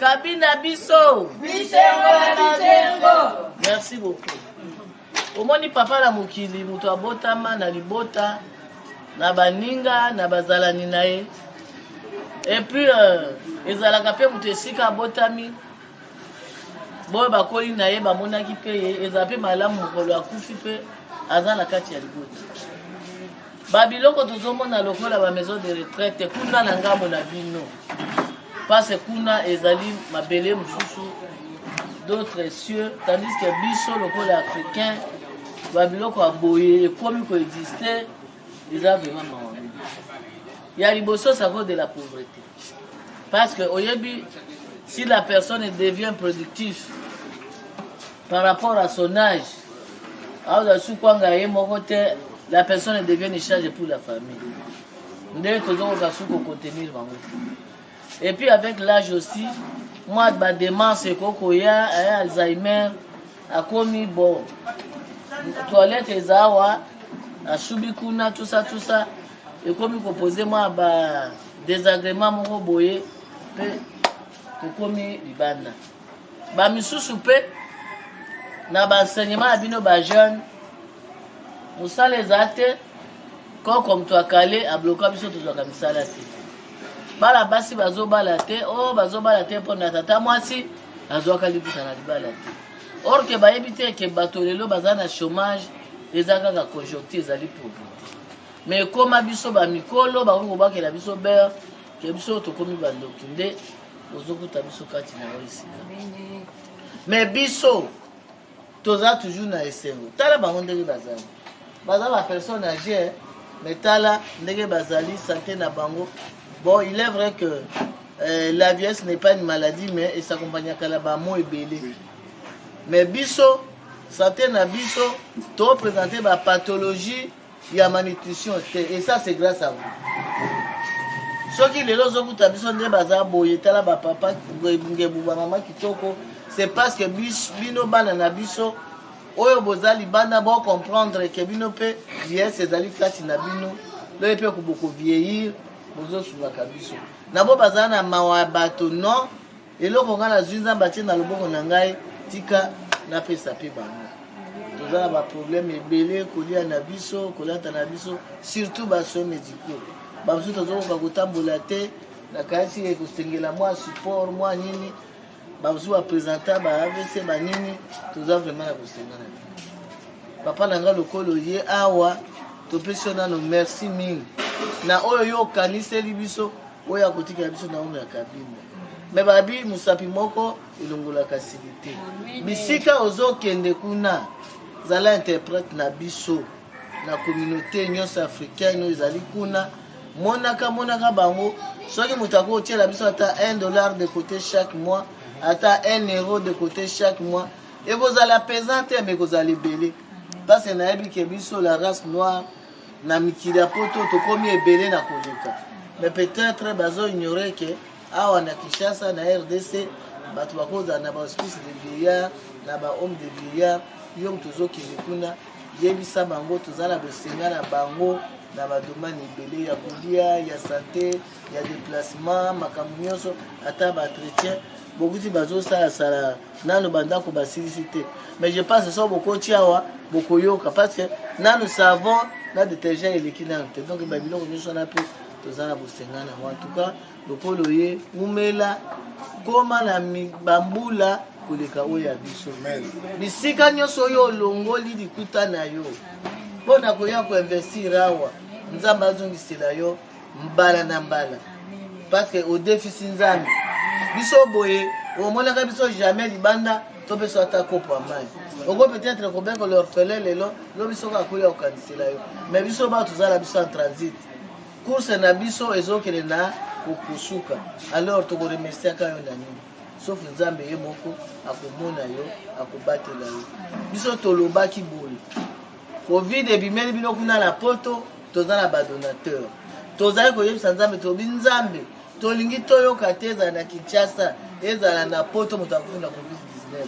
Kabina biso. Merci beaucoup. Omoni papa la mokili muto abotama na libota na baninga na bazalani na ye. Et puis ezalaka pe muto esika abotami boye bakoli na ye bamonaki pe ye eza pe malamu mokolo akufi pe aza na kati ya libota. Babiloko tozomona lokola ba maison de retraite kuna na ngambo na bino. Parce kuna ezali mabele mususu d'autres cieux, tandis que biso lokola africain babiloko aboye ekomi ko exister eza vraiment mawabi. Ya liboso ça vaut de la pauvreté. Parce que oyebi si la personne devient productive par rapport à son âge, la personne devient une charge pour la famille. Et puis avec l'âge aussi, moi ma démence kokoya, Alzheimer, a commis bon, toilette et zawa, a subikuna, tout ça, et comme il proposait moi désagrément mon boye, pour commis libanda. Ba misusu pe na ba enseignement abino ba jeune musala ezate comme toi calé a bloqué biso to zoka misala te. Bala basi bazo balate bazo balate pour na tata mwasi azoka liputa na libala te. Or que ba ebite ke batolelo bazana chômage ezaka ka conjoncture ezali pauvre. Mais comme biso ba mikolo ba ko ba ke la biso ber ke biso to komi ba ndokinde ozokuta biso kati na oisika. Mais biso toza toujours na esengo. Tala bango ndenge bazali. Bazali ba personne âgée, mais tala ndenge bazali santé na bango. Bon, il est vrai que la vieillesse n'est pas une maladie, mais elle s'accompagne à la bamo et belé. Mais biso santé na biso to présenter ba pathologie, il y a malnutrition et ça c'est grâce à vous. Soki lelo zokuta biso nde baza boye tala ba papa ngebu ba mama kitoko, c'est parce que bino bana na biso oyo bozali bana bo comprendre que bino pe vieillesse ezali kati na bino le pe ko boko vieillir bozo suba kabiso na bo bazana na mawa bato non eloko ngana zinza batie na loboko na ngai tika na pesa pe bango tozala ba problème ebele kolia na biso kolata na biso surtout ba soins médicaux. Babusu tozokoka kotambola te na kasi ekosengela mwa support mwa nini babusu bapresenta ba AVC banini toza vraiment na kosengana. Papa nanga lokolo ye awa topesi nano merci mingi na oyo yo kaniseli biso oyo akotika biso na omo ya kabinda. Me babi musapi moko ilongola kasilite bisika ozokende kuna zala interprète na biso na communauté nyonso africaine oyo ezali kuna monaka bango soki mutako otiela biso ata $1 de côté chaque mois ata €1 de côté chaque mois et vous allez pesante mais vous allez belé parce que na ebi ke biso la race noire na mikili poto to komi ebele na koleka mais peut-être bazo ignorer que awa na Kinshasa na RDC batu bakoza na ba hospice de vieillard na ba homme de vieillard yom tozoki kuna yebisa bango tozala besenga na bango na badomani ebele ya kolia ya santé ya déplacement makambo nyonso ata ba entretien bokuti bazosala sala nano bandako basilisi te. Mais je pense que ça beaucoup tiawa beaucoup yoka parce que nano savon na détergent eleki nano te donc babiloko nyonso na pe tozala bosenga na en tout cas lokolo ye umela koma na bambula koleka oyo ya biso bisika nyonso oyo olongoli likuta na yo mpona koya koinvestir awa nzambe azongisela yo mbala na mbala parce que au déficit nzambe biso boye omonaka biso jamais libanda topeso ata kopo ya mai oko peut-être kobenga l'orphelin lelo lo biso kakoya kokanisela yo mais biso ba tozala biso en transit course na biso ezokele na kokusuka alors tokoremesiaka yo na nini sauf nzambe ye moko akomona yo akobatela yo biso tolobaki boye covid ebimeli bino kuna na poto tozala badonateur tozali koyebisa nzambe tobi nzambe tolingi toyoka te ezala na Kinshasa ezala na poto moto akufunda covid-19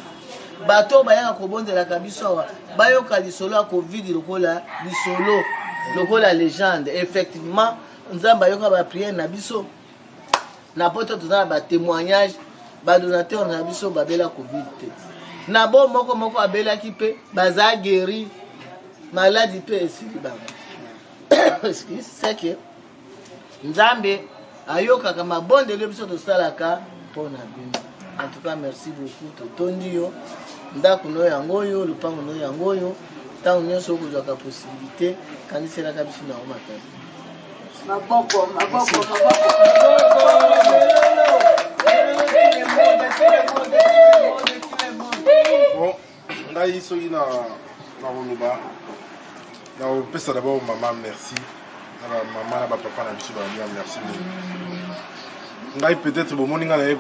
bato bayaka kobonzelaka biso awa bayoka lisolo ya covid lokola lisolo lokola légende. Effectivement nzambe ayoka bapriere na biso na poto tozala batémoignage ba donateur na biso babela covid te na bo moko abela ki pe baza guéri maladie pe esili bango excuse c'est que nzambe ayokaka mabondelo biso tosalaka mpona bino. En tout cas merci beaucoup totondi yo ndako no yango oyo lupango no yango oyo ntango nyonso okozwaka possibilité kandiselaka biso na omakasi maboko. Bon, ngai soki na koloba na kopesa d'abord mama merci na mama na bapapa na biso balia merci ngai peut-être bomoni ngai naye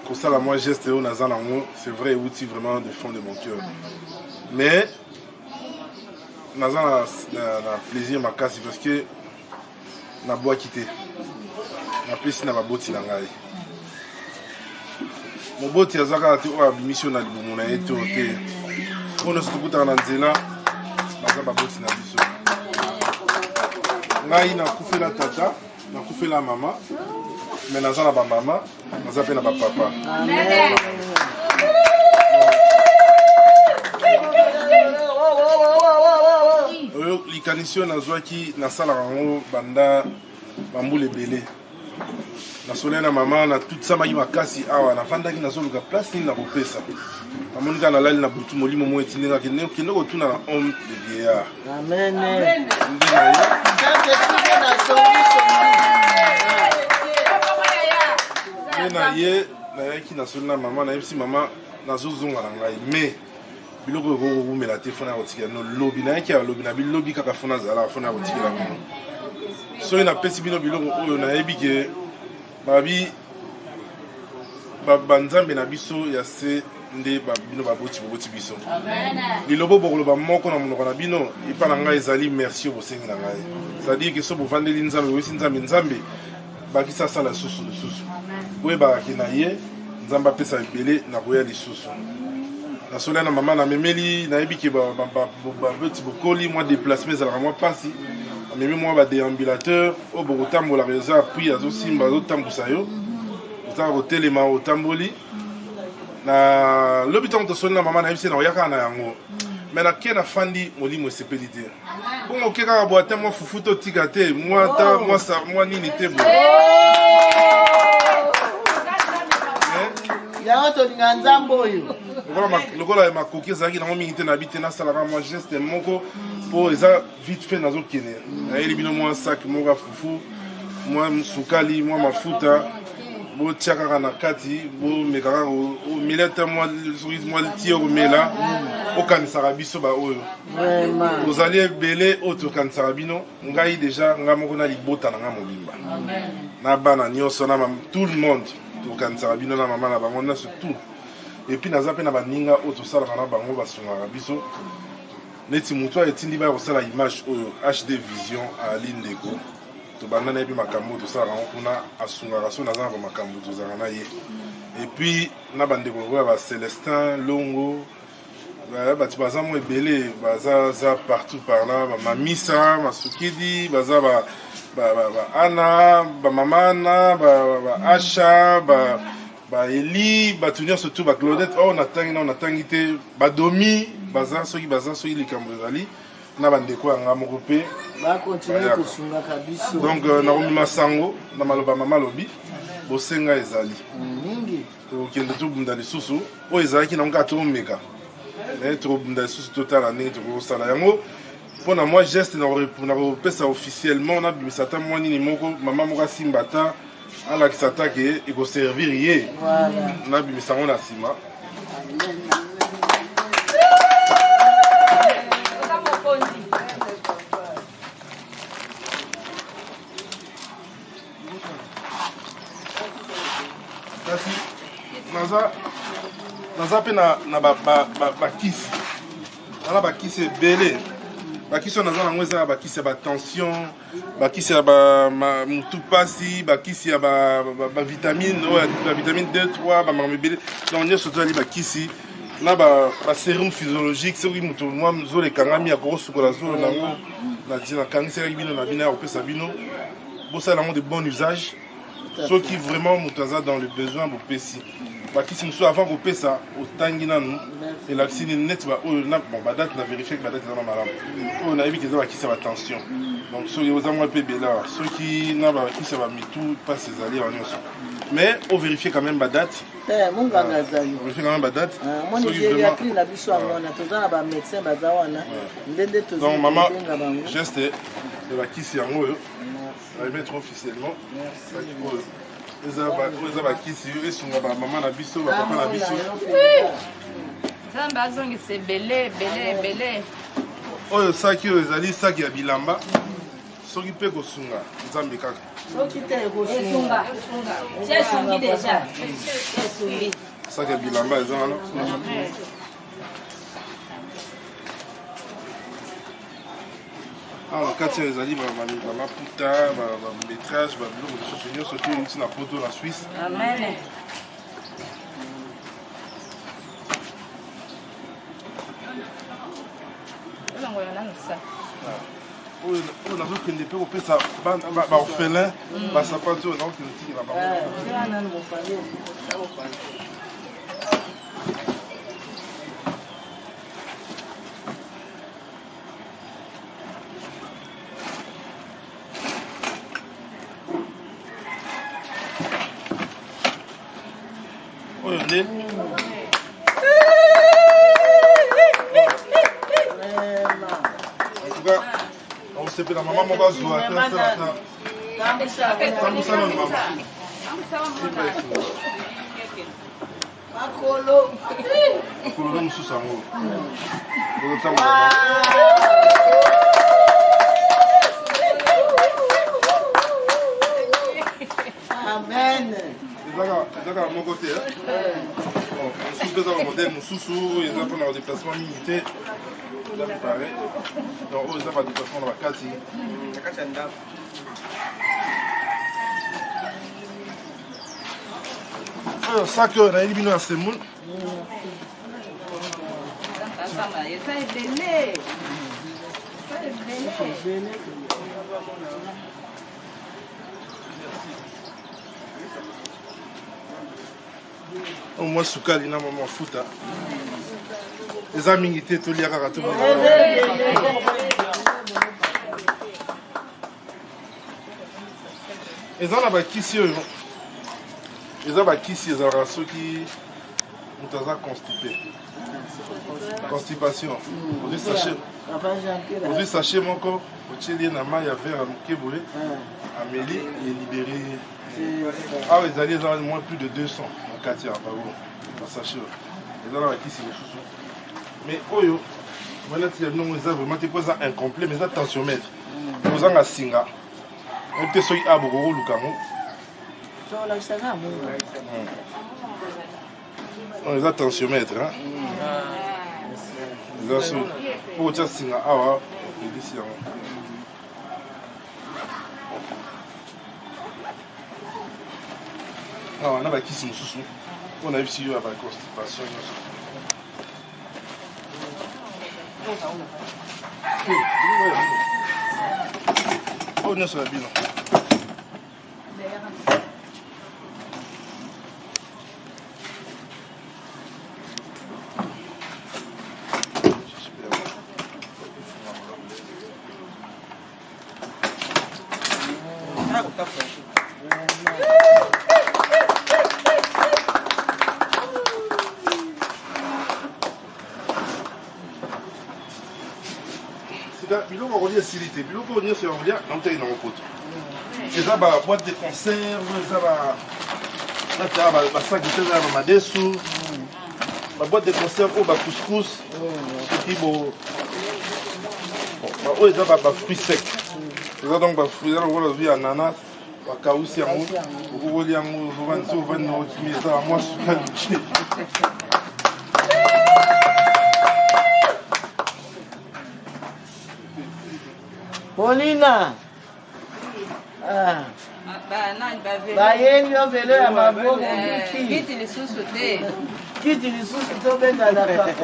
kosala moi geste oyo naza nango c'est vrai euti vraiment du fond de mon cœur mais naza na plaisir makasi parce que nabwaki te napesi na baboti na ngai moboti aza kaka te oyo abimisi oyo na libumu na ye te oyo te oyo nyonso tokutaka na nzela baza baboti na biso ngai nakufela tata nakufela mama me naza na bamama naza mpe na bapapa oyo likanisi oyo nazwaki nasalaka yango banda bambula ebele nasolai na mama na tutsamaki makasi awa nafandaki nazoluka place nini na kopesa namoni kaka nalali na butu molimo mo etindengaki kende kotuna na homme de vieillard amen nde na ye nde na ye nayaki nasoli na mama nayebisi mama nazozonga na ngai mais biloko oyo kokumela te fona ya kotikela no lobi nayaki ya lobi na bilobi kaka fona azalaka fona ya kotikela bino soki napesi bino biloko oyo nayebi ke babi banzambe na biso ya se nde bino baboti biso lilobo bokoloba moko na monoko na bino epa na ngai ezali merci oyo bosengi na ngai c'est-à-dire ke so bovandeli nzambe boyesi nzambe bakisa asala lisusu boyebakaki na ye nzambe apesa ebele na koya lisusu nasolai na mama namemeli nayebi ke babeti bokoli mwa déplacement ezalaka mwa mpasi amemi mwa badéambulateur oyo bokotambolaka eza apui azosimba azotambusa yo otaka kotelema otamboli na lobi ntango tosoli na mama nayebisi na oyakaka na yango me nake nafandi molimo esepeli te bongo oke kaka boa te mwa fufu totika te mwa nini te bo yango tolinga nzambe oyo lokola makoki ezalaki nango mingi te nabi te nasalaka mwa geste moko mpo eza vite fait nazokende nayeli bino mwa sak moko ya fufu mwa sukali mwa mafuta botia kaka na kati bomeka kaka omela te mwa tie komela okanisaka biso baoyo ozali ebele oyo tokanisaka bino ngai deja ngai moko na libota na ngai mobimba na bana nyonso na tout le monde tokanisaka bino na mama na bango nyonso tout epuis naza mpe na baninga oyo tosalaka na bango basungaka biso neti motu etindi baya kosala image oyo HD Vision ali ndeko tobanda na ye mpe makambo oyo tosalaka yango kuna asungaka so naza na bamakambo tozalaka na ye epuis na bandeko oyo bacelestin longo bato baza mo ebele baza partout par là bamamisa masukidi baza baana bamama ana baasha baeli bato nyonso tu baclaudette oyo natangi te badomi baza soki likambo ezali na bandeko yanga moko mpe donc nakomima sango na maloba mama lobi bosenga ezali tokende tobunda lisusu oyo ezalaki nango kaka tokomeka tokobunda lisusu totala ndenge tokosala yango mpona mwa geste na kopesa officiellement nabimisa ata mwa nini moko mama moko asimba ata alakisa ata ke ekoservir ye nabimisa yango na nsima kasi naza mpe na bakisi nana bakisi ebele bakisi oyo naza nango eza ya bakisi ya batension bakisi ya mutu pasi bakisi ya bavitamine oyo bavitamine D3 bamakambo ebele donc nyonso tozali bakisi na basérum physiologique soki moto mwa zolo ekangami akokosukola zolo nango nakangisaki bino na bino ya kopesa bino bosala yango de bon usage Ceux qui vraiment moutaza dans le besoin pour péci. Qui si nous avant pour péça au tangina nous et la piscine net bon date na vérifier que date est dans malade. On a vu qu'ils ont qui ça attention. Donc ceux qui ont moins pébé là, ceux qui n'a pas qui ça va mettre tout pas ses alliés en union. Mais on vérifie quand même la date. Mon gangazali. On vérifie quand même la date. Moi j'ai appris la biso on a tout un médecin bazawana. Ndende tout. Donc maman geste de la qui c'est en haut. On va mettre officiellement. Ils ont qui c'est maman na biso papa na biso. Zambazongi c'est belé. Oyo saki oyo ezali saki ya bilamba soki mpe kosunga nzambe kaka saki ya bilamba eza wana awa na kati oyo ezali bamaputa bametrage babiloko mosusu nyonso te euti na poto na Suisse. oyo nazokende mpe kopesa baorphelin basapato oyo nakokende tikela bango oyo nde on se fait la maman mon va jouer Amen. ezaka moko te mosusu mpe eza bamodele mosusu eza mpona badéplacement mingi te eza préparé donc oyo eza badéplacement na bakati ya ndako oyo saki oyo nayeli bino ya semoun moi sukali na mama mafuta eza mingi te tolia kaka to eza na bakisi oyo eza bakisi ezalaka soki moto aza constipation ozwi sachet moko otieli ye na mai ya vere ya moke boye ameli elibere awa ezali eza moins plus de 200 na kati ya bango basachet oyo eza na bakisi mosusu mais oyo manati ya bilongo eza vraiment te po eza incomplet mais eza tensiomètre ozanga singa te soki aboko koluka yango eza tensiomètre eza so po kotia singa awa elisi yango awa na bakisi mosusu mpona yebisi yo ya baconstipation nyonso oyo nyonso ya bino biloko kolia esili te biloko oyo nyonso ya kolia nautaki nango poto eza baboîte de conserve eza basaki te eza ya bamadesu baboîte de conserve oyo bacouscous soki oyo eza bafruit sec eza donc bafruit eza lokola ozwi ananas bakausi yango okokolia yango ovandi ovandi na okimi eza bamwa sukali Paulina. Bayengi ovelo ya maboko kiti lisusu te. Kiti lisusu to benga na kako.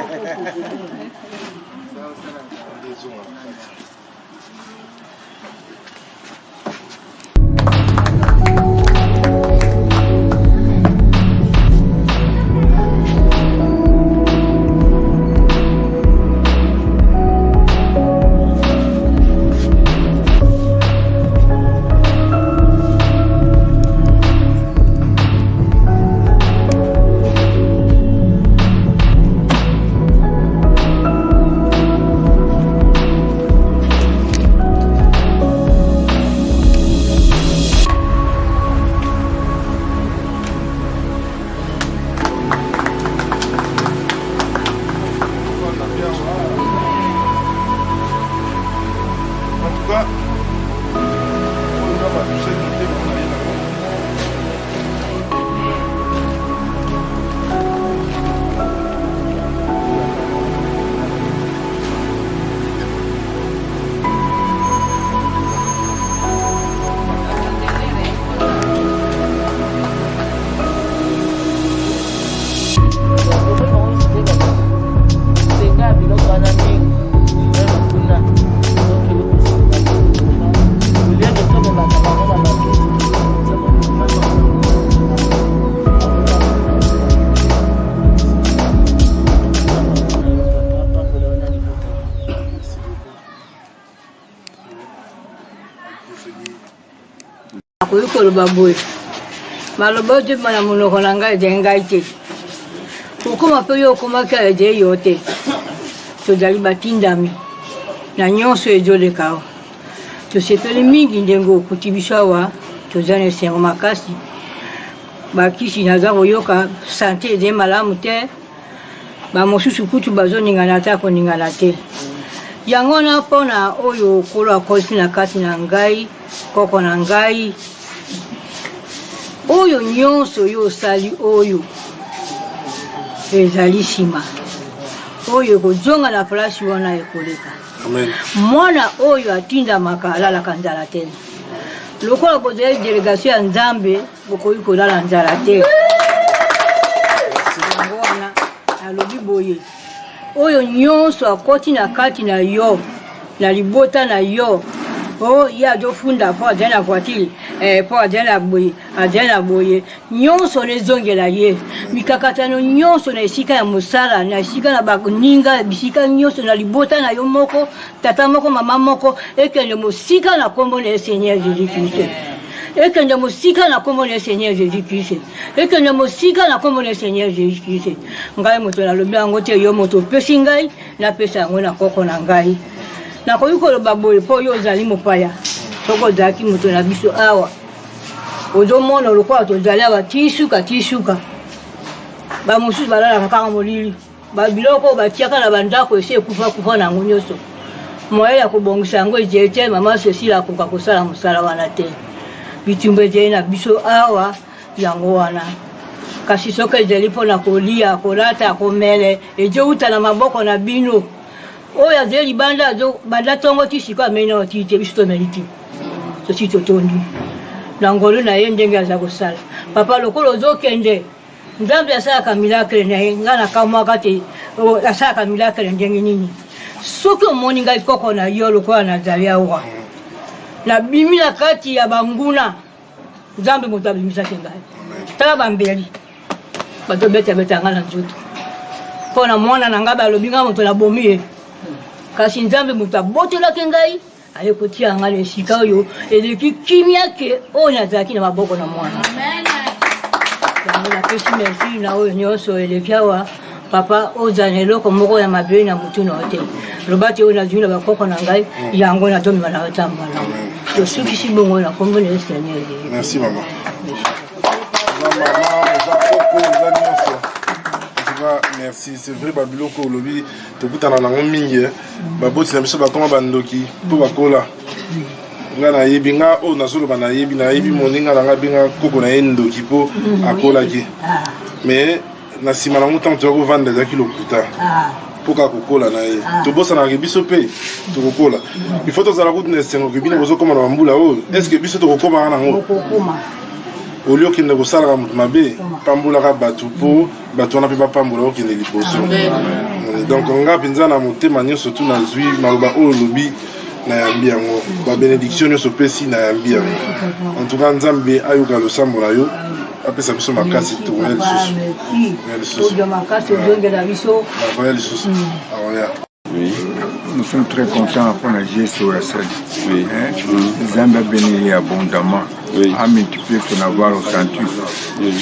Koyukolo baboy. Malobo de mana monoko na ngai de ngai te. Okoma pe yo koma ka de yo te. Tozali batindami. Na nyonso ezoleka. Tosepeli mingi ndengo okuti biso awa tozali na esengo makasi. Bakisi naza koyoka sante eze malamu te. Bamosusu kutu bazoningana ata koningana te. Yango na mpona oyo okolo akosi na kati na ngai koko na ngai oyo nyonso oyo osali oyo ezali nsima oyo ekozonga na place wana ekoleka. Mwana oyo atindamaka alalaka nzala te. Lokola kozali delegation ya Nzambe bokoki kolala nzala te. Yango wana alobi boye oyo nyonso akoti na kati na yo na libota na yo o ya do funda po ajana voitile po ajana boye nyonso nezongela ye mikakatano nyonso na esika ya mosala na esika na baninga bisika nyonso na libota na yo moko tata moko mama moko ekende mosika na kombo na Seigneur Jésus-Christ. Ekende mosika na kombo na Seigneur Jésus-Christ. Ekende mosika na kombo na Seigneur Jésus-Christ. Ngai moto na lobi yango te yo moto pesi ngai na pesa yango na koko na ngai. Na koyuko baboye po yo ozali mopaya. Soko zaki moto na biso awa. Ozomona lokwa tozali awa tishuka. Ba mosusu balala kaka molili. Ba biloko batiaka na bandako ese kufa na ngonyoso. Moyo ya kobongisa yango ejete mama Cécile akoka kosala mosala wana te. Bitumba ejeli na biso awa yango wana. Kasi soka ejeli mpona kolia, kolata, komele, ejeuta na maboko na bino. Oyo azeli banda tongo ti siko ameni na oti te biso tomeliti. Tosi totondi. Na ngolo na ye ndenge aza kosala. Papa lokolo ozokende. Nzambe asalaka milakre na ye nga na kamwaka te asalaka milakre ndenge nini. Soki omoni ngai koko na yo lokola nazali awa. Na bimi na kati ya banguna Nzambe moto abimisaki ngai. Tala bambeli batobeta nga na nzoto mpona mwana na ngai balobi ngai moto nabomi ye kasi Nzambe moto abotelaki ngai aye kotia ngai na esika oyo eleki kimia ke oyo nazalaki na maboko na mwana. Yango napesi merci na oyo nyonso eleki awa papa ozala na eloko moko ya mabele na mutu na yo te loba te oyo nazwi na bakoko na ngai yango natomima na yotambala tosukisi bongo na kombo na Seigneur. Merci maman. Merci, c'est vrai babiloko olobi tokutana nango mingi baboti na biso bakoma bandoki mpo bakola nga nayebi nga oyo nazoloba nayebi moninga na nga benga koko na ye ndoki mpo akolaki mais na nsima nango ntango toya kovanda ezalaki lokuta mpo kaka kokola na ye tobosanaka biso mpe tokokola ifo tozala kutu na esengo ke bino bozokoma na bambula oyo estce biso tokokomaka nango oli okende kosalaka moto mabe pambolaka bato mpo bato wana mpe bapambola okende liboso. Donc nga mpenza na motema nyonso tu nazwi maloba oyo olobi nayambi yango babénédiction nyonso opesi nayambi yango. En tout cas Nzambe ayoka losambo na yo apesa biso makasi tokoya lisusu. Oui. Nous sommes très contents pour la GSOSL. Oui. Zamba béni abondamment. Oui. A multiplié son avoir au centre. Oui.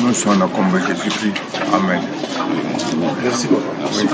Nous sommes comme Jésus-Christ. Amen. Merci beaucoup. Oui.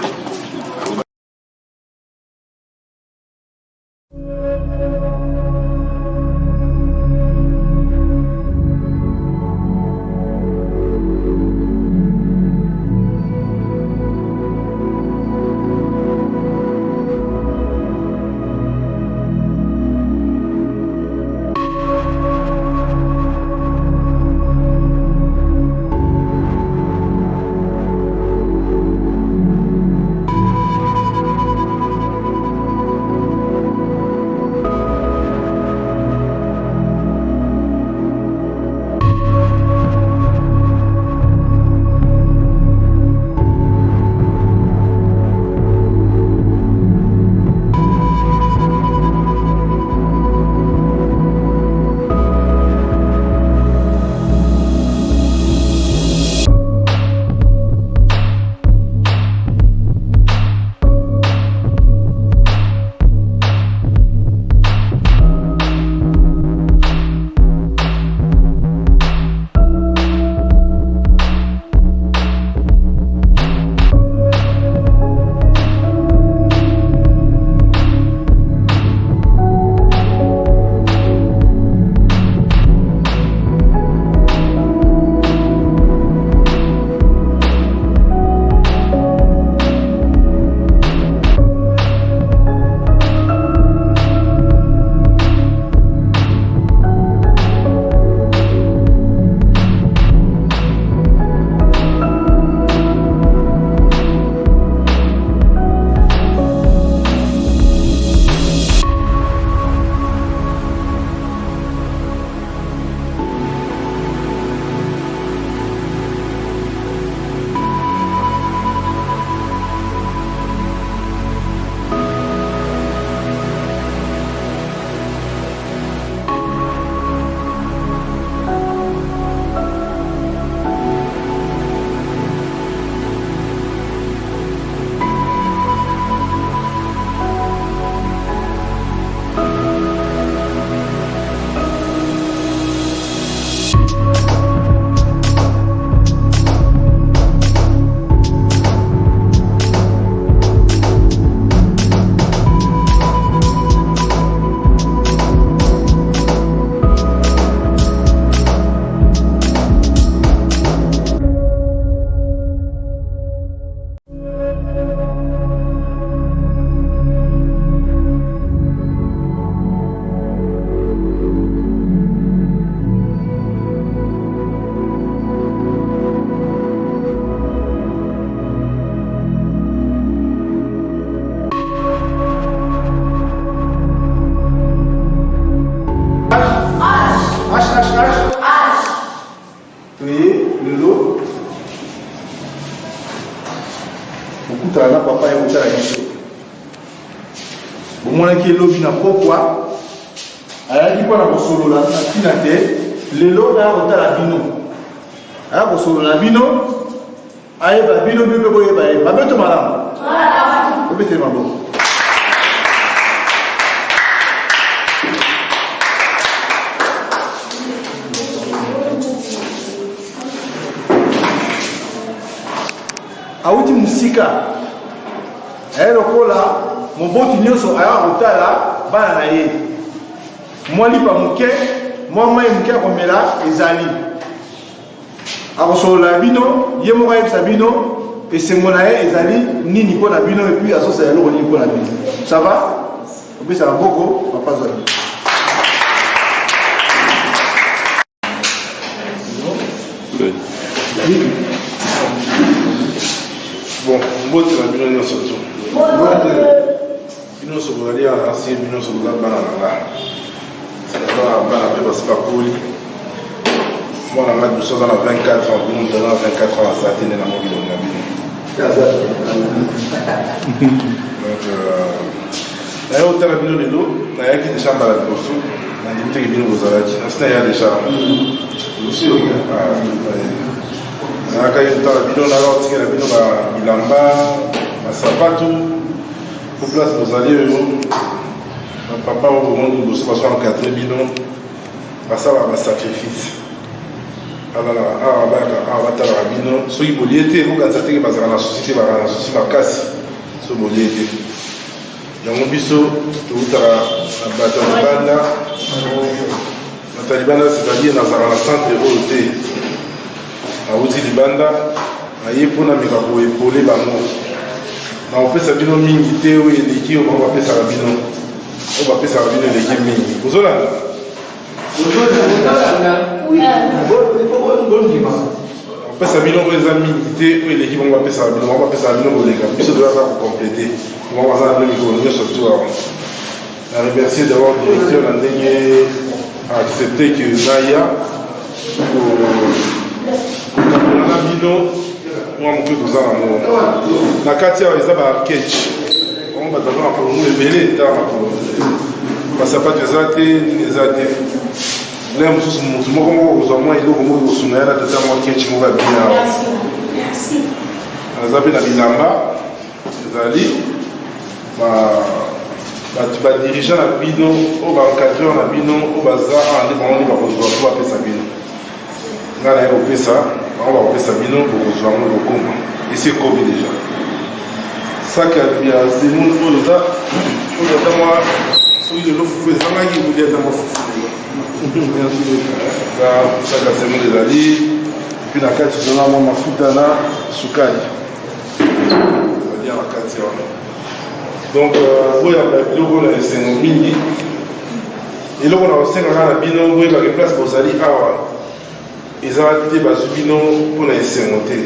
kutala na papa ya kutala biso omonaki elobi na pokwa ayaki mpona kosolola na ntina te lelo aya kotala bino aya kosolola na bino ayeba bino bino mpe boyeba ye babeto malamu obeteli maboko awuti musika aye lokola moboti nyonso aya kotala bana na ye mwa lipa moke mwa mai moke akomela ezali akosolola bino ye moko ayebisa bino esengo na ye ezali nini mpo na bino epuis azosala eloko nini mpo na bino ça va opesa maboko papa zwali bon mbote na bino nyonso to bino nyonso bozali awa nasi bino nyonso boza bana na nga aza bana mpe basi bakoli mwana nga biso aza na 24 ans bino moto aza na 24 ans aza te nde na mokili na bino donc naye otala bino lelo nayaki deja mbala liboso nandimi teke bino bozalaki nasi naya deja nayaka ye totala bino naka otikela bino bilamba basapatu po place bozali oyo bapapa oyo bomoni liboso baso encadre bino basalaka basacrifice awa batalaka bino soki bolie te bokanisa teke bazalaka na susi te bazalaka na susi makasi so bolie te yango biso toutaka na bato ya libanda bato ya libanda c'est-à-dire nazalaka na centre oyo te awuti libanda aye mpona meka koepole bango na kopesa bino mingi te oyo eleki oyo bango bapesaka bino oyo bapesaka bino eleki mingi ozolanda kopesa bino oyo eza mingi te oyo eleki bango bapesaka bino bango bapesaka bino koleka biso toyaka kokomplete bango baza na bino mikolo nyonso tu awa na remercier d'abord directeur na ndenge accepte ke naya na bino mwa moke toza nango na kati awa eza baketch bango bataza makolo mo ebele etala makolo basapato eza te nini eza te le mosusu motu moko moko kozwa mwa eloko moko kosunga yana tata mwa ketch moko ya bino awa aza mpe na bilamba ezali badirigant na bino oyo baencadreur na bino oyo baza awa nde bango nde bakozwa po bapesa bino nga naye kopesa bango bakopesa bino bokozwa ngo bokoma esi ekomi deja saka ya semoun oyo eza mwa soki lelo fufu ezangaki kolia eza mwa fufu eza saka semoun ezali epuis na kati tozona mwa mafuta na sukali ezali na kati wana donc boyaka biloko na esengo mingi eloko na kosengaka na bino boyebaka place bozali awa ezalaki te bazwi bino mpona esengo te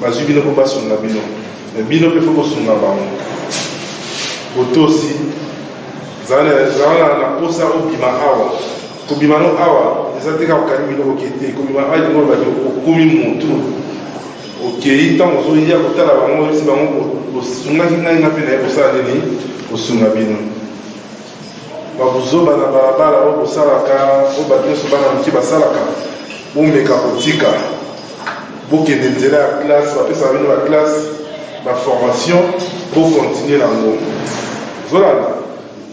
bazwi bino mpo basunga bino me bino mpe mpo kosunga bango botosi zala na posa obima awa kobima no awa eza te kaka okani biloko ke te kobima awa lingo baki okomi motu okei ntango ozoya kotala bango esi bango bosungaki ngai nga mpe na ye kosala nini kosunga bino bakozoba na balabala oyo bosalaka oyo bato nyonso bana moke basalaka bomeka kotika bokende nzela ya classe bapesaka bino baklasse baformation bokontinue nango zolanda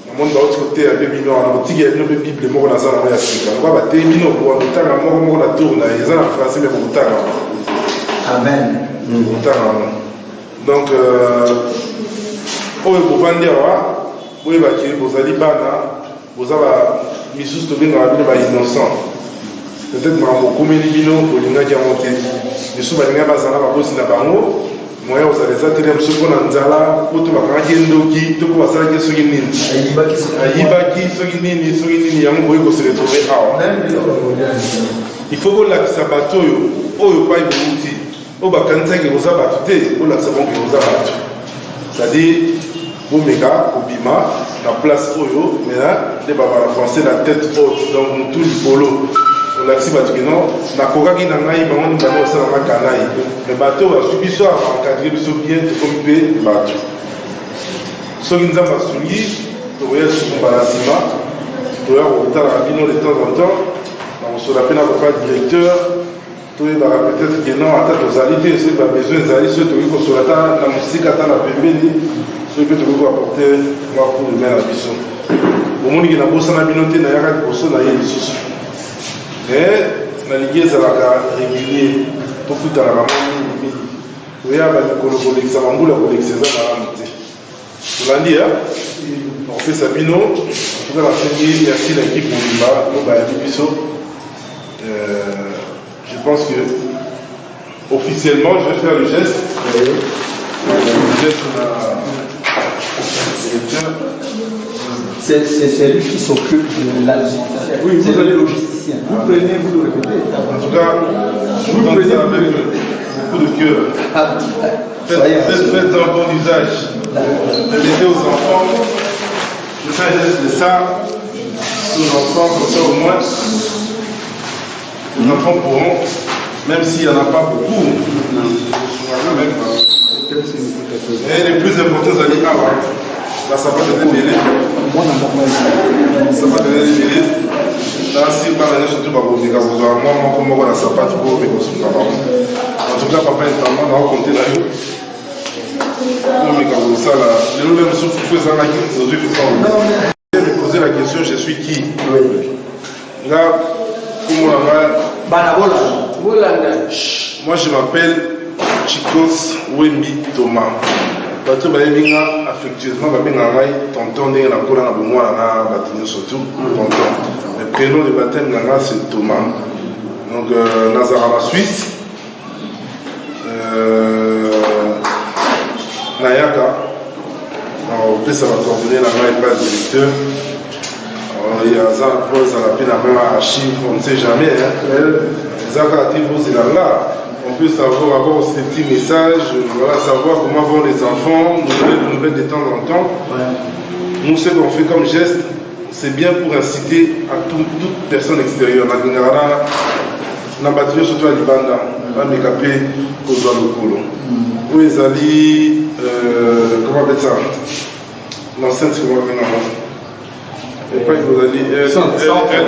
namoni bauti koteya mpe bino wana kotikela bino mpe bible moko naza nango ya sika lokola bateye bino kowa kotanga moko moko na tour na ye eza na français me kokotanga amen kokotanga yango donc oyo bovandi awa boyebaki bozali bana boza misusu tobengaka bino bainnocent peut-être makambo okomeli bino olingaki yango te misusu balingaki bazala babosi na bango moyen ozala eza te mosu mpona nzala po to bakangaki endoki to po basalaki soki nini ayibaki soki nini yango boye koseretrouve awa il faut kolakisa bato oyo pai bouti oyo bakanisaki koza bato te kolakisa bango koza bato c'est-à-dire bomeka kobima na place oyo mena nde babala français na tête haute donc motu likolo olakisi bato keno nakokaki na ngai bango nini bango osalanga kanai me bato bazwi biso encadre biso bien tokomi mpe bato soki nzambe asungi tokoya sukumba na nsima toya kotalaka bino de temps en temps nakosola mpe na papa directeur toyebaka peut-être que non ata tozali te soki babesoin ezali soki tokoki kosola ata na mosika ata na pembeni soki mpe tokoki koaporte mwa pour de main na biso omoniki nabosana bino te nayaka liboso na ye lisusu mais nalingi ezalaka régulier tokutanaka mwa toya bamikolo kolekisa bambula kolekisa eza malamu te tolandi opesa bino tuka nasengi yasi na équipe mobimba to bayaki biso je pense que officiellement je vais faire le geste c'est celui qui s'occupe de la logisticien. Oui, vous allez logisticien. Vous prenez, vous le répétez. En tout cas, je vous donne ça avec beaucoup de cœur. Faites un bon usage. Permettez aux enfants de faire un geste de ça aux enfants, comme ça au moins les enfants pourront, même s'il n'y en a pas beaucoup, et les plus importants allaient avoir. Là, ça va donner des délais. Ça va donner des délais. Là, si par exemple, surtout, moi, ça pas trop, mais en tout cas, papa et maman, on va compter là. Je vais me poser la question, je suis qui? Là, moi, je m'appelle Chikos Wembi Thomas. Bato bayebinga affectueusement babenga ngai tonton ndenge nakola na bomwana na bato nyonso surtout tonton. Le prénom de baptême na ngai c'est Thomas. Donc nazala na Suisse nayaka opesa bacoordonné na ngai pas directeur yaza po ezala mpe na ngai archive on ne sait jamais ezaka ati bozela là. On peut savoir, avoir ces petits messages, voilà, savoir comment vont les enfants, nous donner de nouvelles de temps en temps. Ouais. Nous, ce qu'on fait comme geste, c'est bien pour inciter à toute personne extérieure. La générale, la batterie surtout à Libanda, à Mekapé, aux Oualokolo. Où ils allaient, comment on appelle ça? L'enceinte, comment on appelle ça?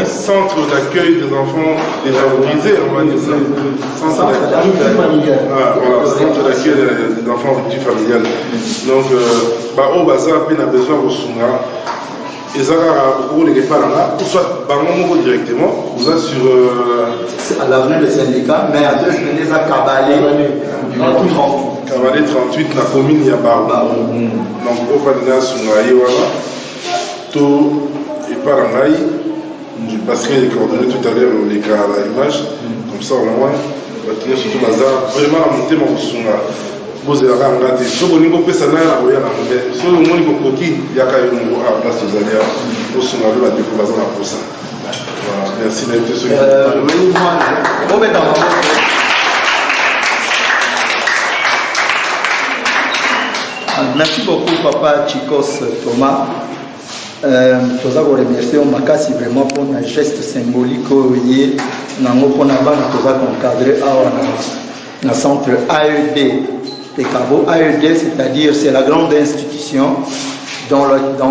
Centre d'accueil des enfants défavorisés, on va dire ça. Centre d'accueil des enfants victimes familiales. Donc, on a besoin de Sunga. Et ça, pour les parents, soit directement, vous êtes sur. À l'avenue du syndicat, mais à deux semaines, à Cabalé, Cabalé 38, la commune Yabarba. Donc, on va dire Sunga, voilà. Tout. Et par en aïe, je passerai les coordonnées tout à l'heure, les cas à l'image, comme ça au moins, on va tenir surtout bazar, vraiment la montée mon sunga. Vous avez regardé, si vous avez fait ça, vous avez regardé, si vous avez fait ça, il y a quand même à la place de Zalia, au sunga, vous avez découvert ça pour ça. Merci d'être sur Merci beaucoup, Papa Chikos Thomas. Nous avons remercié Makasi vraiment pour un geste symbolique nous avons encadré dans le centre AED Pekabo. AED, c'est-à-dire c'est la grande institution dans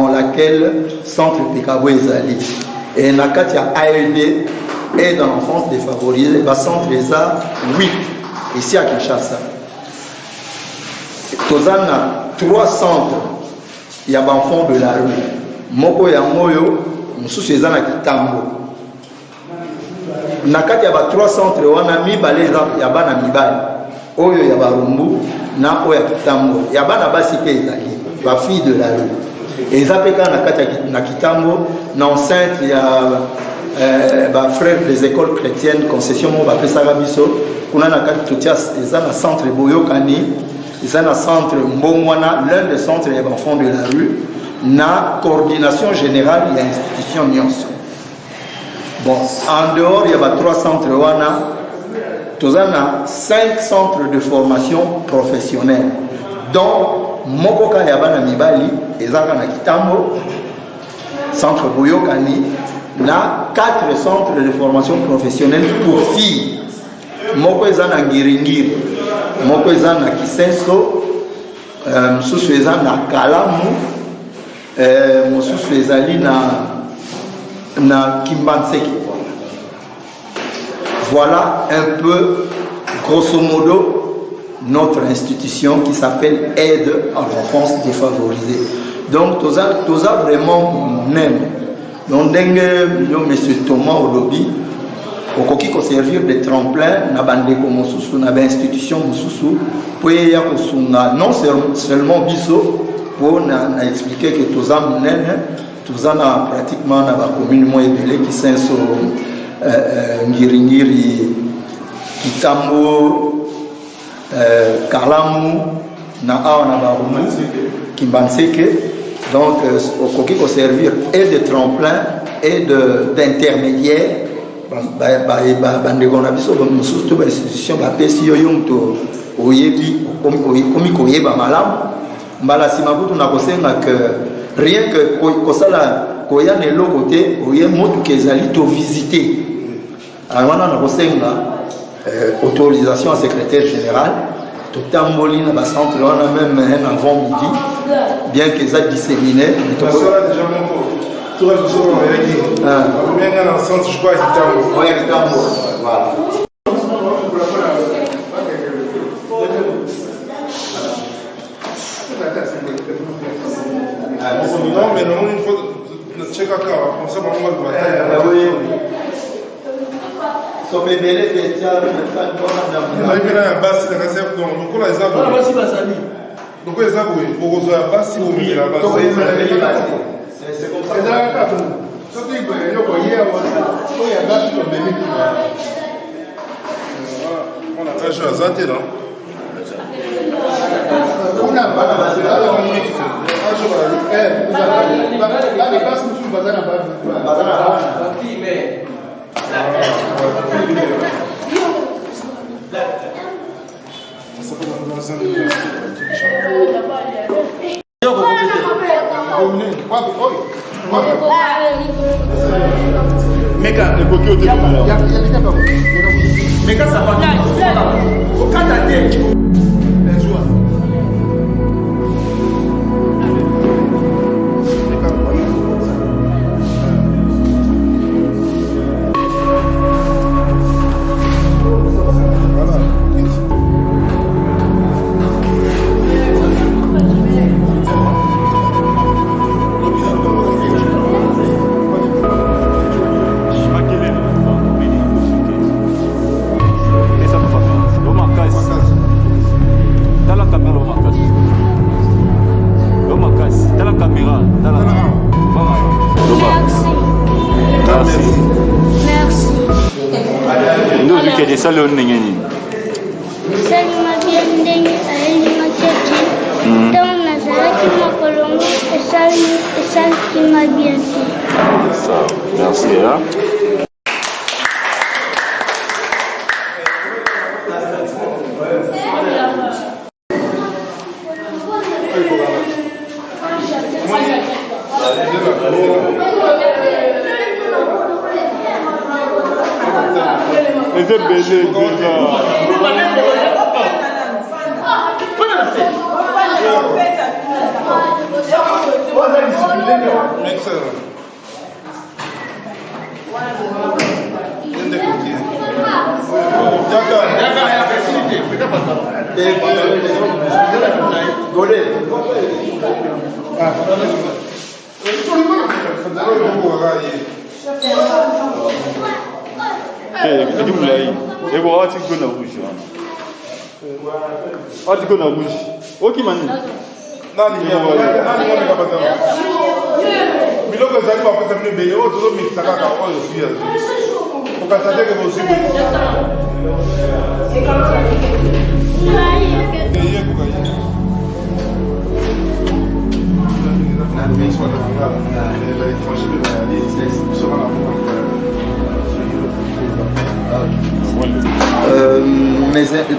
laquelle le centre Pekabo est allé. Et Nakatia AED est dans l'enfance défavorisée. Le centre les a 8 ici à Kinshasa. Nous avons 3 centres. Il y a des enfants de la rue. Moko ya moyo mususu eza na kitambo na kati ya ba 3 centres wana mibale ya bana mibale oyo ya barumbu na oyo ya kitambo ya bana basi pe ezali ba filles de la rue ezapeka na kati na kitambo na enceinte ya ba frères des écoles chrétiennes concession mo ba pesaka biso kuna na kati totia eza na centre boyokani eza na centre mbongwana l'un des centres ya enfants de la rue na coordination générale de l'institution Nyonso. Bon, en dehors, il y a 3 centres wana, nous avons 5 centres de formation professionnelle, dont Mokoka Yabana Mibali, Ezaka na Kitambo, centre Boyokani, na 4 centres de formation professionnelle pour filles. Moko eza na Ngiringiri, moko eza na Kisenso, mosusu eza na Kalamu, mosusu ezali na Kimbanseke. Voilà un peu, grosso modo, notre institution qui s'appelle Aide à l'enfance défavorisée. Donc, tout ça vraiment même. Donc, monsieur Thomas Olobi, okoki ko servir de tremplin na bandeko mosusu na ba institution mosusu pour ya kosunga non seulement biso pour na expliquer que tout ça munene tout ça na pratiquement na ba commune mo ebele ki senso Ngiringiri, Kitambo, Kalamu, na awa na barumu Kimbanseke. Donc okoki ko servir et de tremplin et d'intermédiaire. Bandeko na biso mosusu to ba institution ba pesi yo yonto oyebi komi koyeba malamu mbala sima kutu na kosenga que rien que kosala koya ne lokote oye motu kezali to visiter wana na kosenga autorisation à secrétaire général to tamboli na ba centre wana même un avant midi bien que ça disséminé to tout le monde est avec lui. Bien dans le centre, je crois qu'il est oui, il est en haut. Voilà. Non, mais non, il faut checker encore. Comme ça, on va le bataille. Oui. Son bébé, il est un basse, il est un donc on a les abonnés. Donc, les abonnés, pour vous avoir basse, vous mettez la basse. C'est comme ça. On a fait un zanté, non? On a pas Meka, évoqué au téléphone. Meka, ça va. Au cas d'attente. Salon nengeni. Salima bien ndenge ayeli matete. Donc nazalaki makolongo esali ma bien. Ça, merci hein.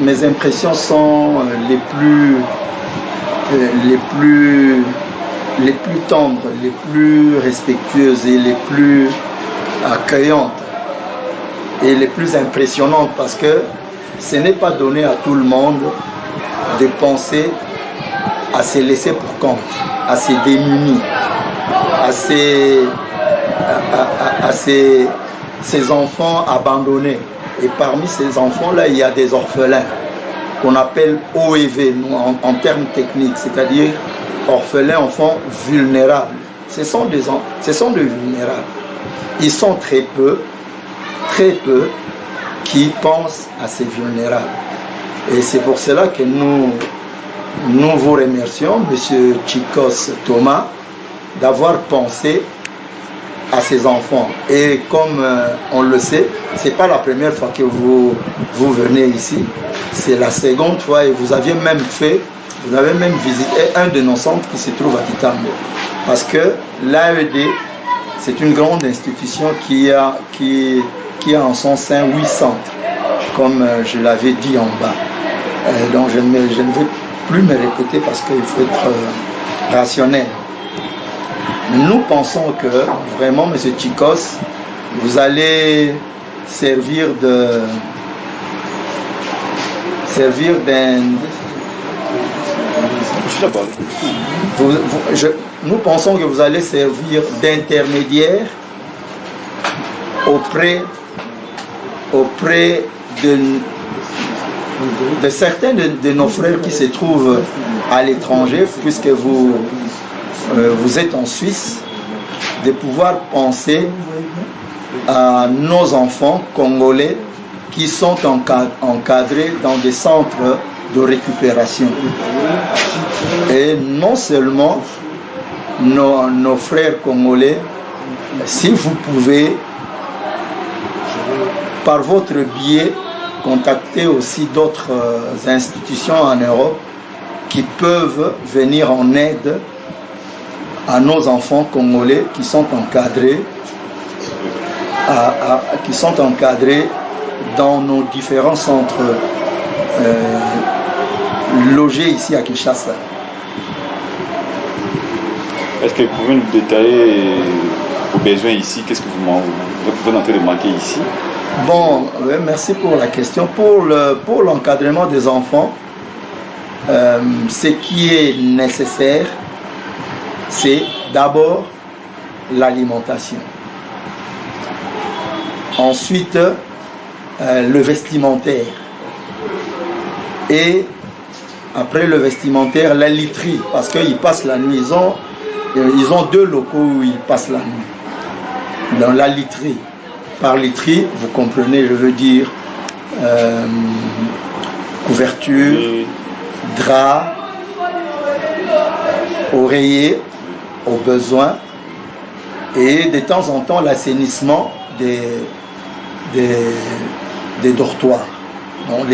Mes impressions sont les plus tendres, les plus respectueuses et les plus accueillantes et les plus impressionnantes parce que ce n'est pas donné à tout le monde de penser à se laisser pour compte, à se démunir, à ces enfants abandonnés. Et parmi ces enfants-là, il y a des orphelins qu'on appelle OEV en termes techniques, c'est-à-dire orphelins, enfants vulnérables. Ce sont des vulnérables. Ils sont très peu qui pensent à ces vulnérables. Et c'est pour cela que nous vous remercions, M. Chikos Thomas, d'avoir pensé à ces enfants. Et comme on le sait, ce n'est pas la première fois que vous venez ici, c'est la seconde fois et vous avez même visité un de nos centres qui se trouve à Kitambo. Parce que l'AED, c'est une grande institution qui a en son sein 8 centres, comme je l'avais dit en bas. Donc je ne vais plus me répéter parce qu'il faut être rationnel. Nous pensons que vraiment, M. Chikos, vous allez servir d'un... Nous pensons que vous allez servir d'intermédiaire auprès de certains de nos frères qui se trouvent à l'étranger, puisque vous êtes en Suisse, de pouvoir penser à nos enfants congolais qui sont encadrés dans des centres de récupération. Et non seulement nos frères congolais, si vous pouvez, par votre biais, contacter aussi d'autres institutions en Europe qui peuvent venir en aide à nos enfants congolais qui sont encadrés, dans nos différents centres logés ici à Kinshasa. Est-ce que vous pouvez nous détailler vos besoins ici? Qu'est-ce que vous êtes en train de manquer ici? Bon, merci pour la question. Pour l'encadrement des enfants, ce qui est nécessaire, c'est d'abord l'alimentation. Ensuite, le vestimentaire. Et après le vestimentaire, la literie, parce qu'ils passent la nuit. Ils ont 2 locaux où ils passent la nuit. Dans la literie. Par literie, vous comprenez, je veux dire, couverture, drap, oreiller, au besoin, et de temps en temps l'assainissement des dortoirs. Donc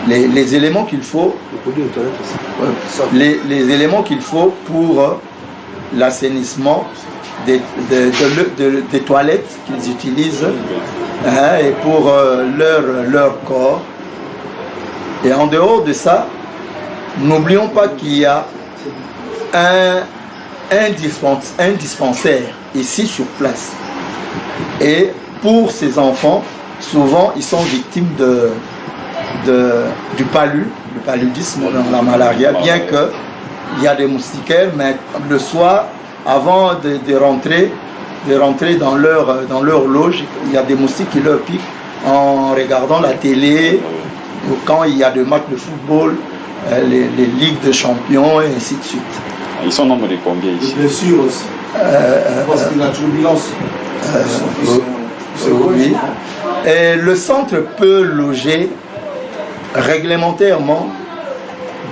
les éléments qu'il faut, les éléments qu'il faut pour l'assainissement des toilettes qu'ils utilisent et pour leur corps. Et en dehors de ça, n'oublions pas qu'il y a un dispensaire ici sur place. Et pour ces enfants, souvent ils sont victimes du paludisme, la malaria, bien qu'il y a des moustiquaires, mais le soir, avant de rentrer dans leur loge, il y a des moustiques qui leur piquent en regardant la télé, ou quand il y a des matchs de football, les ligues de champions, et ainsi de suite. Ils sont nombre de combien ici? Bien sûr aussi. Parce que la turbulence. Oui. Et le centre peut loger réglementairement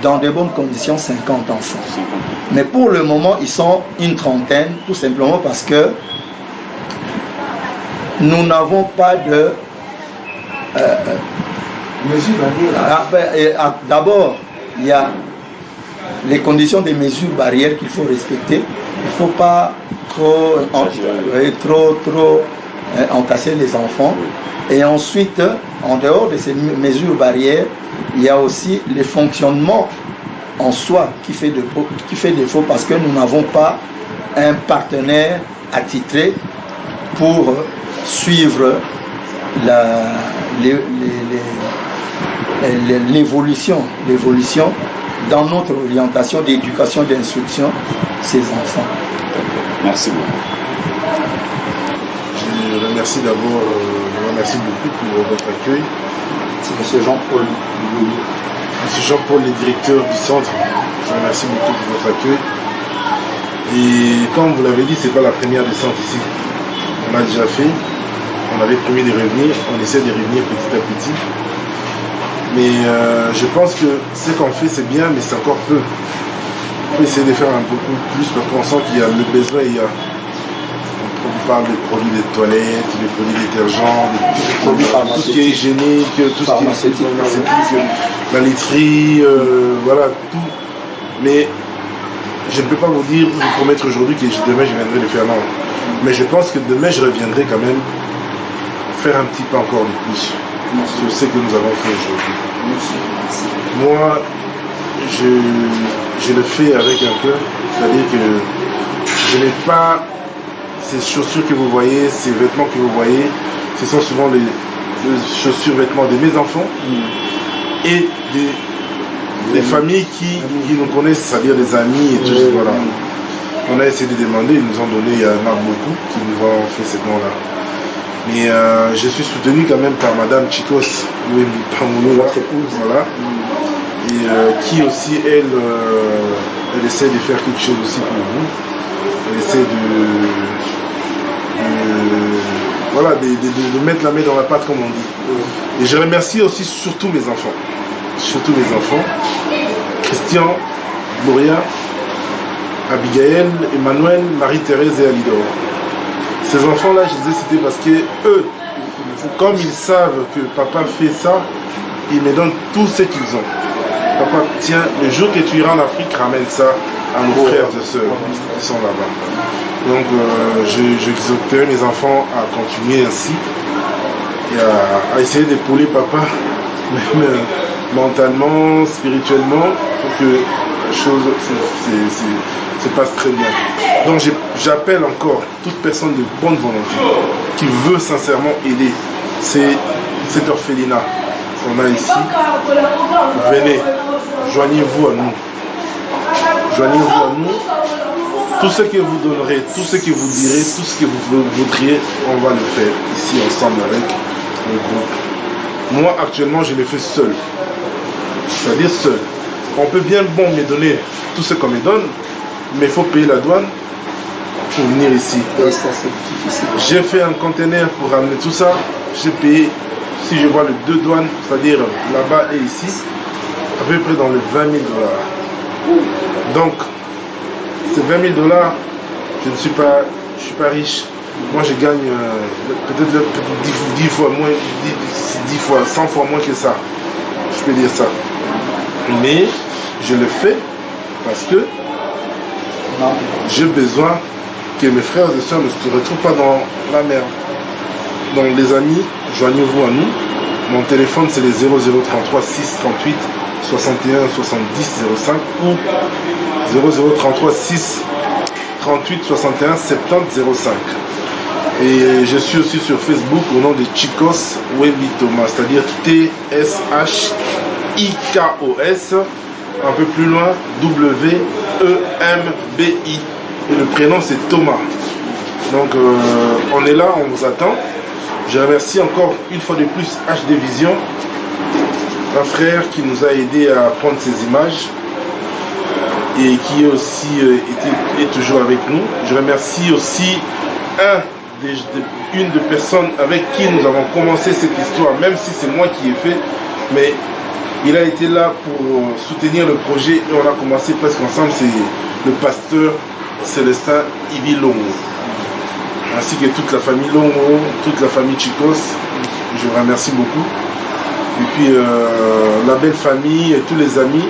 dans de bonnes conditions 50 enfants. Mais pour le moment, ils sont une trentaine, tout simplement parce que nous n'avons pas de... D'abord, il y a les conditions des mesures barrières qu'il faut respecter. Il ne faut pas trop entasser les enfants. Et ensuite, en dehors de ces mesures barrières, il y a aussi le fonctionnement en soi qui fait défaut parce que nous n'avons pas un partenaire attitré pour suivre l'évolution dans notre orientation d'éducation, d'instruction, ces enfants. Merci beaucoup. Je remercie d'abord, beaucoup pour votre accueil. C'est M. Jean-Paul. M. Jean-Paul, le directeur du centre, je remercie beaucoup pour votre accueil. Et comme vous l'avez dit, ce n'est pas la première descente ici. On a déjà fait, on avait promis de revenir, on essaie de revenir petit à petit. Mais je pense que ce qu'on fait, c'est bien, mais c'est encore peu. On peut essayer de faire un peu plus, parce qu'on sent qu'il y a le besoin, on parle des produits de toilette, des produits détergents, tout ce qui est hygiénique, tout ce qui est pharmaceutique, la laiterie, voilà, tout. Mais je ne peux pas vous promettre aujourd'hui que demain je viendrai le faire, non. Mais je pense que demain je reviendrai quand même faire un petit peu encore de plus sur ce que nous avons fait aujourd'hui. Moi, je le fais avec un cœur, c'est-à-dire que je n'ai pas ces chaussures que vous voyez, ces vêtements que vous voyez, ce sont souvent les chaussures, vêtements de mes enfants et des familles qui nous connaissent, c'est-à-dire des amis et tout ça. Voilà. On a essayé de demander, ils nous ont donné, il y en a beaucoup qui nous ont fait ces dons-là. Mais je suis soutenu quand même par Madame Chikos, voilà, et qui aussi, elle essaie de faire quelque chose aussi pour vous. Elle essaie de mettre la main dans la pâte, comme on dit. Et je remercie aussi surtout mes enfants. Christian, Gloria, Abigail, Emmanuel, Marie-Thérèse et Alidor. Ces enfants-là, je les ai cités parce que eux, comme ils savent que papa fait ça, ils me donnent tout ce qu'ils ont. Papa, tiens, le jour que tu iras en Afrique, ramène ça à nos frères et sœurs qui sont là-bas. Donc, j'exhorterai mes enfants à continuer ainsi et à essayer d'épauler papa, même mentalement, spirituellement, pour que les choses se passent très bien. Donc, j'appelle encore toute personne de bonne volonté qui veut sincèrement aider cet orphelinat qu'on a ici. Venez, joignez-vous à nous. Joignez-vous à nous. Tout ce que vous donnerez, tout ce que vous direz, tout ce que vous voudriez, on va le faire ici ensemble avec le groupe. Moi, actuellement, je le fais seul. C'est-à-dire seul. On peut bien me donner tout ce qu'on me donne, mais il faut payer la douane pour venir ici. J'ai fait un conteneur pour ramener tout ça. J'ai payé, si je vois les deux douanes, c'est-à-dire là-bas et ici, à peu près dans les $20 000. Donc, ces $20 000, je ne suis pas riche. Moi, je gagne peut-être 10 fois moins, 10 fois, 100 fois moins que ça. Je peux dire ça. Mais je le fais parce que j'ai besoin que mes frères et sœurs ne se retrouvent pas dans la merde. Donc, les amis, joignez-vous à nous. Mon téléphone, c'est les 0033 6 38 61 70 05 ou 0033 6 38 61 70 05. Et je suis aussi sur Facebook au nom de Chikos Wemby Thomas, c'est-à-dire TSHIKOS, un peu plus loin, WEMBI. Et le prénom c'est Thomas. Donc on est là, on vous attend. Je remercie encore une fois de plus HD Vision, un frère qui nous a aidé à prendre ces images et qui est aussi est toujours avec nous. Je remercie aussi une des personnes avec qui nous avons commencé cette histoire, même si c'est moi qui ai fait, mais il a été là pour soutenir le projet et on a commencé presque ensemble. C'est le pasteur Célestin Ibi Longo, ainsi que toute la famille Longo, toute la famille Chikos. Je vous remercie beaucoup. Et puis la belle famille et tous les amis,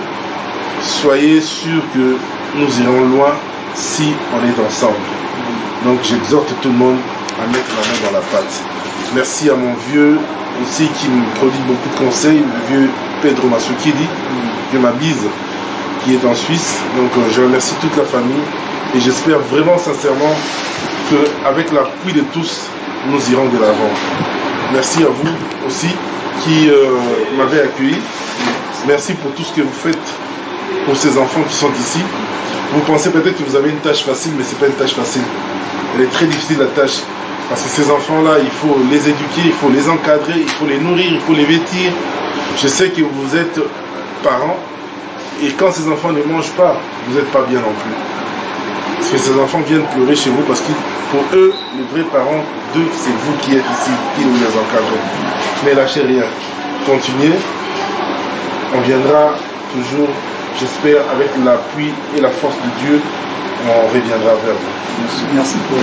soyez sûrs que nous irons loin si on est ensemble. Donc j'exhorte tout le monde à mettre la main dans la pâte. Merci à mon vieux aussi qui me prodigue beaucoup de conseils, le vieux Pedro Masukidi, Dieu ma bise, qui est en Suisse. Donc je remercie toute la famille et j'espère vraiment sincèrement qu'avec l'appui de tous, nous irons de l'avant. Merci à vous aussi qui m'avez accueilli. Merci pour tout ce que vous faites pour ces enfants qui sont ici. Vous pensez peut-être que vous avez une tâche facile, mais ce n'est pas une tâche facile. Elle est très difficile la tâche. Parce que ces enfants-là, il faut les éduquer, il faut les encadrer, il faut les nourrir, il faut les vêtir. Je sais que vous êtes parents. Et quand ces enfants ne mangent pas, vous n'êtes pas bien non plus. Parce que ces enfants viennent pleurer chez vous parce que pour eux, les vrais parents d'eux, c'est vous qui êtes ici, qui les encadrez. Mais lâchez rien. Continuez. On viendra toujours, j'espère, avec l'appui et la force de Dieu, on reviendra vers vous. Merci pour